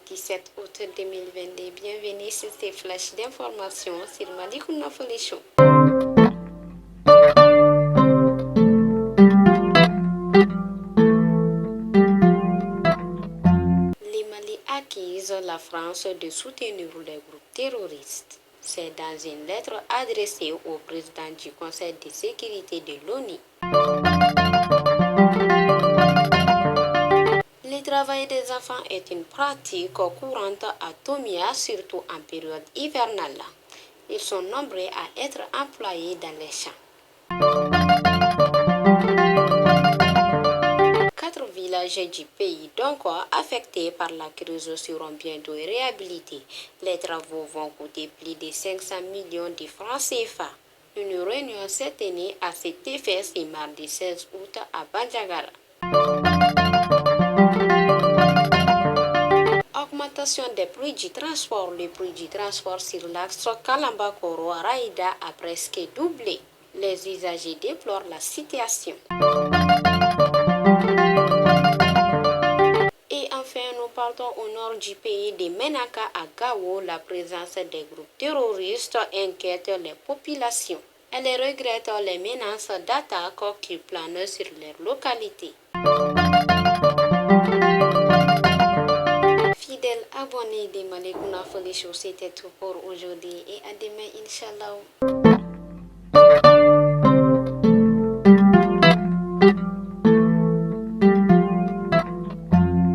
17 août 2022. Bienvenue sur ces flashs d'informations sur Malikouna Foli Show. Les Mali accusent la France de soutenir les groupes terroristes. C'est dans une lettre adressée au président du Conseil de sécurité de l'ONU. Le travail des enfants est une pratique courante à Tomia, surtout en période hivernale. Ils sont nombreux à être employés dans les champs. 4 villages du pays, donc affectés par la crise, seront bientôt réhabilités. Les travaux vont coûter plus de 500 millions de francs CFA. Une réunion s'est tenue à cet effet ce mardi 16 août à Bandiagara. Augmentation des prix du transport. Le prix du transport sur l'axe Kalamba-Koro-Raïda a presque doublé. Les usagers déplorent la situation. Et enfin, nous partons au nord du pays de Menaka à Gao. La présence des groupes terroristes inquiète les populations. Elles regrettent les menaces d'attaque qui planent sur leur localité. Fidèles abonnés de Malikouna Foli Show, c'était tout pour aujourd'hui et à demain, Inch'Allah.